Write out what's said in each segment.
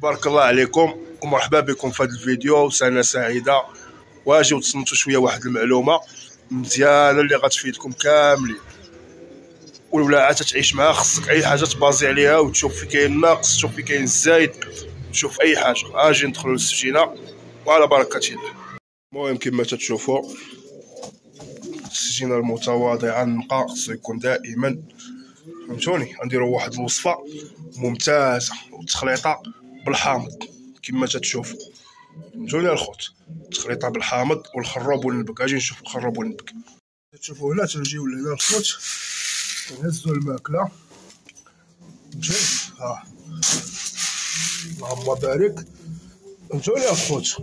بارك الله عليكم ومرحبا بكم في هذا الفيديو وسنة سعيدة. واجيو تصنتوا شويه واحد المعلومه مزيانه اللي غتفيدكم كاملين، والولاعه تتعيش معها. خصك اي حاجه تبازي عليها وتشوف في كاين ناقص، تشوف في كاين زايد، تشوف اي حاجه. اجي ندخلوا للسجينه وعلى بركه الله. المهم كما تتشوفوا السجينه المتواضعه النقاء خصو يكون دائما، فهمتوني. غنديروا واحد الوصفه ممتازه والتخليطه بالحامض كما تتشوفوا، فهمتوني الخوت. تخليطه بالحامض والخروب والنبك. اجي نشوف الخروب والنبك. تشوفوا هنا تنجيو لهنا الخوت نهزوا الماكله، فهمتوني. ها اللهم بارك، فهمتوني الخوت.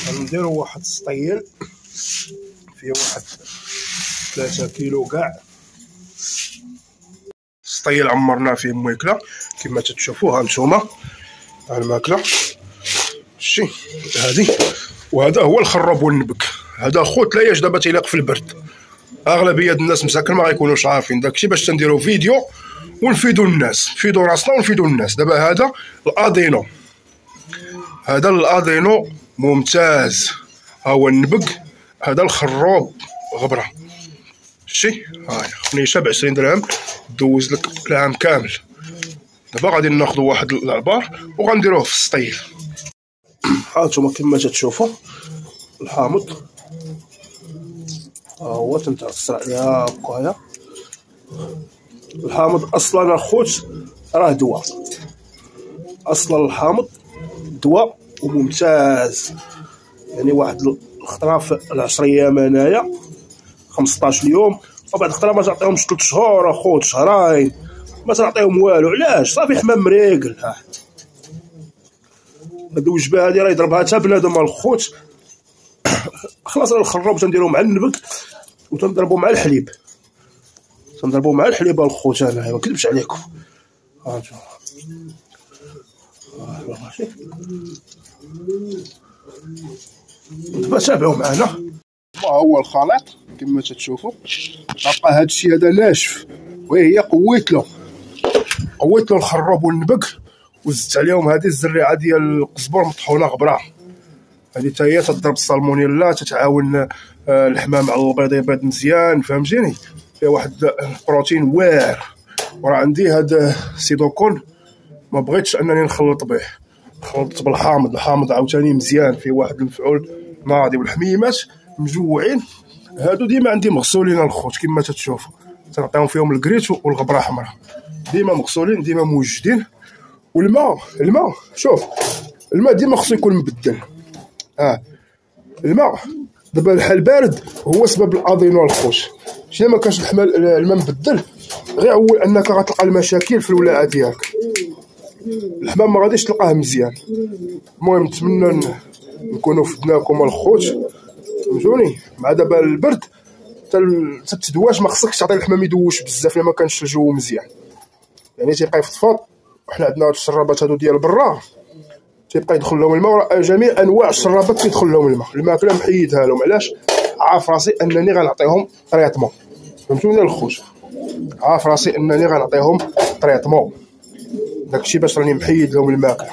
غنديروا واحد السطيل فيه واحد 3 كيلو كاع. السطيل عمرنا فيه ماكله كما تتشوفوا. ها نتوما ها الماكله شتي هادي، وهذا هو الخروب والنبك. هذا خوت لا يجدب تيليق في البرد. اغلبيه الناس مساكن ما غيكونوش عارفين داكشي، باش تنديروا فيديو ونفيدوا الناس، نفيدوا راسنا ونفيدوا الناس. دابا هذا الادينو، هذا الادينو ممتاز. ها هو النبك، هذا الخروب غبره. شتي هاي خنيشه ب 20 درهم دوز لك العام كامل. دابا غادي ناخذوا واحد العبار وغنديروه في السطيل. ها نتوما كما تتشوفوا الحامض ها هو تنتعصر عليها بقايا. الحامض اصلا اخوت راه دواء، اصلا الحامض دواء وممتاز. يعني واحد الخطره في 10 ايام انايا 15 يوم، وبعد الخطره ما تعطيهمش 3 شهور اخوت، شهرين ما تعطيهم والو. علاش؟ صافي حمام مريقل. ها هاد الوجبه هادي راه يضربها حتى بنادم الخوت. خلاص راه الخروب تنديروه مع النبك وتنضربوا مع الحليب، تنضربوا مع الحليب الخوت. انا ما نكذبش عليكم. ها انتم ماشي دابا تابعوا معنا. ها هو الخليط كما تتشوفوا. بقى هذا الشيء هذا ناشف، وهي قويت له الخروب والنبك، وزدت عليهم هذه الزريعه ديال القزبر مطحونه غبره. هذه حتى هي تضرب السالمونيلا، تتعاون الحمام على البيض يبيض مزيان، فهمتيني. فيها واحد البروتين واعر. وراه عندي هذا سيدوكون ما بغيتش انني نخلط به، خلطت بالحامض. الحامض عاوتاني مزيان، فيه واحد المفعول ناضي. والحميمات مجوعين هادو ديما عندي مغسولين الخوت كما تتشوفوا. تنعطيهم فيهم الكريت والغبره حمراء، ديما مغسولين ديما موجدين. والماء شوف الماء ديما خصو يكون مبدل. الماء دابا الحال بارد هو سبب الادينو الخوت. شنو ما كانش الماء مبدل، غير اول انك غتلقى المشاكل في الولاعه ديالك، الحمام ما غاديش تلقاه مزيان. المهم نتمنى نكونوا فدناكم الخوت، فهمتوني. مع دابا البرد حتى التدواش ما خصكش تعطي الحمام يدوش بزاف لما كانش الجو مزيان، يعني تيبقى يفضفض. وحنا عندنا هاد الشرابات هادو ديال برا تيبقى يدخل لهم الماء، جميع انواع الشرابات كيدخل لهم الماء. الماكله محيدها لهم. علاش؟ عارف راسي انني غنعطيهم طريطمون، فهمتوني الخوت. عارف راسي انني غنعطيهم طريطمون، داكشي باش راني محيد لهم الماكله.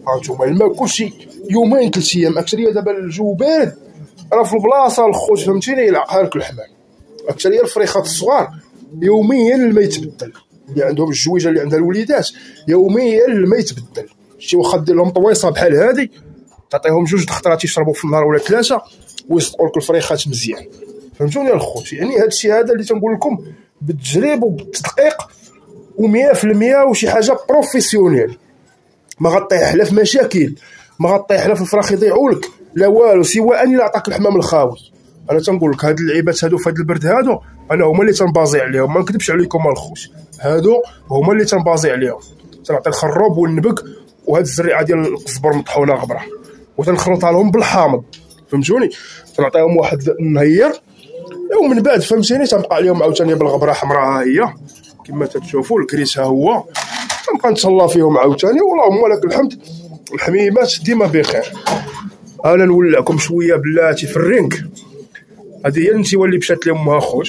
ها نتوما الماء كلشي يومين 3 ايام. اكثريه دابا الجو بارد راه في البلاصه الخوت، فهمتيني، يلعقها لك الحمام. اكثريه الفريخات الصغار يوميا الماء يتبدل، اللي عندهم الجويجه اللي عندها الوليدات يوميا الماء يتبدل. شي واخا دير لهم طويصه بحال هذه تعطيهم 2 الخطرات يشربوا في النهار ولا 3 ويسقوا لك الفريخات مزيان، فهمتوني الخوت. يعني هذا الشيء هذا اللي تنقول لكم بالتجريب وبالتدقيق و100% وشي حاجه بروفيسيونيل. ما غطيح لا في مشاكل، ما غطيح لا في الفراخ يضيعوا لك، لا والو، سواء اللي عطاك الحمام الخاوي. انا تنقول لك هاد اللعيبات هادو في هاد البرد هادو انا هما اللي تنبازي عليهم، ما نكذبش عليكم الخوت. هادو هما اللي تنبازي عليهم. تنعطي الخروب والنبك وهاد الزريعه ديال القزبر مطحونه غبره وتنخلطها لهم بالحامض، فهمتوني. تنعطيهم واحد النهير ومن بعد فهمتيني تنبقى عليهم عاوتاني بالغبره حمراء. ها هي كما تتشوفوا الكريس ها هو. تنبقى نتهلا فيهم عاوتاني، واللهم لك الحمد. الحميمات ديما بخير. انا نولعكم شويه بلاتي في الرينك. هذه هي النتيوه اللي مشات لامها خوت.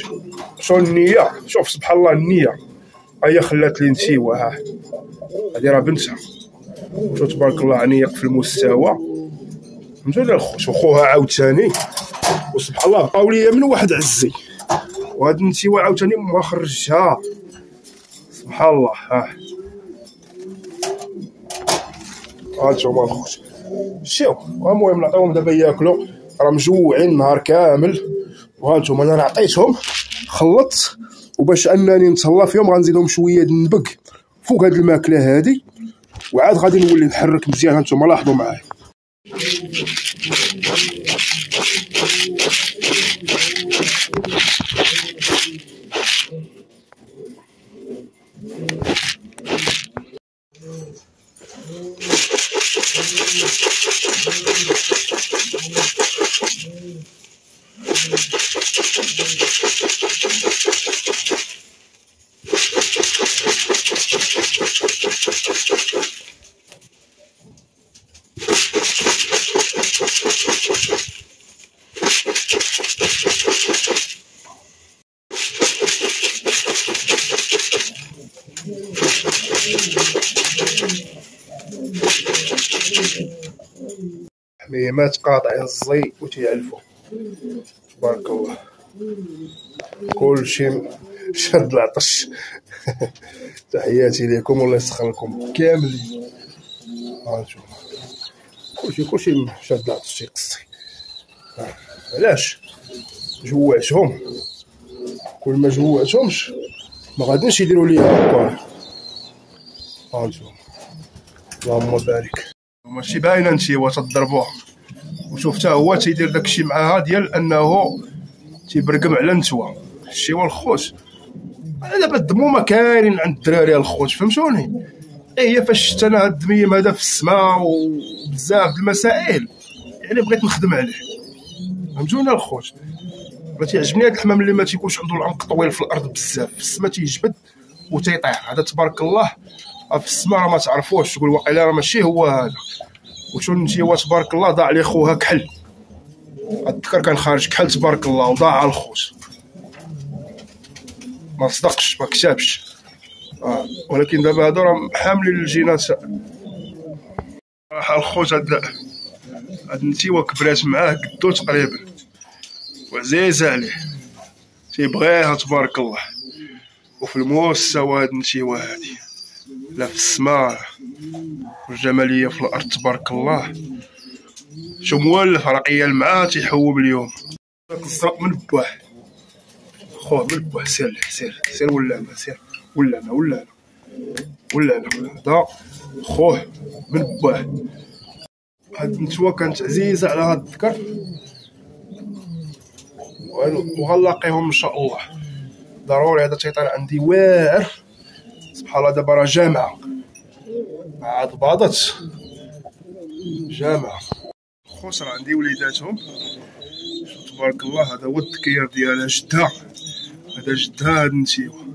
شو النيه؟ شوف سبحان الله النيه هي خلات لي نتيوه. ها هذه راه بنتها شوف تبارك الله عنيق في المستوى، فهمتوني الخوت. وخوها عاوتاني وسبحان الله بقاو ليا من واحد عزي، وهاد النتيوه عاوتاني ما خرجتها سبحان الله. هانتوما الخوت شتيو. المهم نعطيهم دابا ياكلوا، راه مجوعين النهار كامل. وهانتوما انا عطيتهم خلطت، وباش انني نتهلا فيهم غنزيدهم شويه د النبق فوق هاد الماكله هادي، وعاد غادي نولي نحرك مزيان. هانتوما لاحظوا معايا. حميمات قاطعين الزي وتيعلفوا تبارك الله، كلشي شاد العطش. تحياتي ليكم والله يسخر لكم كاملين. هانتوما كلشي شاد العطش تيقصي. علاش جوعتهم؟ كل ما جوعتهمش ما غاديش يديروا ليا هكا. هانتوما اللهم بارك. ماشي باينه نتيوا تضربوها، وشوف حتى هو تيدير داكشي معاها ديال انه تيبرقم على النتوى. الشيوا الخوت انا دابا الدمو ما كاينين عند الدراري الخوت، فهمتوني؟ هي فاش شفت انا هاد الدميم هذا في السماء وبزاف د المسائل يعني بغيت نخدم عليه، فهمتوني الخوت؟ ما تيعجبني هاد الحمام اللي ما تيكونش عنده العنق طويل في الارض بزاف، في السماء تيجبد وتيطير. هذا تبارك الله في السماء راه ما تعرفوش، تقول واقيلا راه ماشي هو هذا. وشوف نتيوا تبارك الله ضاع لي خوها كحل، الذكر كان خارج كحل تبارك الله وضاع الخوت، ما صدقش ما كتبش. ولكن دابا هادو راه حاملين الجينات. صراحه الخوت هاد النتيوه كبرات معاه قدو تقريبا وعزيزه عليه، تيبغيها تبارك الله. وفي المستوى هاد النتيوه هادي لا في السماء والجماليه في الارض تبارك الله. شو مولف راه قيال معاه تيحوم اليوم. داك الزرق من بواه خوه من بواه. سير سير سير ولانا سير ولانا هذا خوه من بواه. هاد النتوى كانت عزيزه على هاد الذكر وغنلاقيهم ان شاء الله ضروري. هذا تيطير عندي واعر سبحان الله. دابا راه جامعه مع ضباطت جامعه. خوت راه عندي وليداتهم تبارك الله. هذا هو الذكير ديالها جدها، هذا جدها هاد النتيوه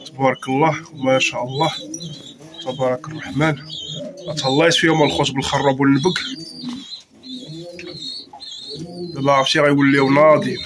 تبارك الله ما شاء الله تبارك الرحمن. تهلايت فيهم الخوت بالخرب والنبق. دابا عرفتي غيوليو ناضين.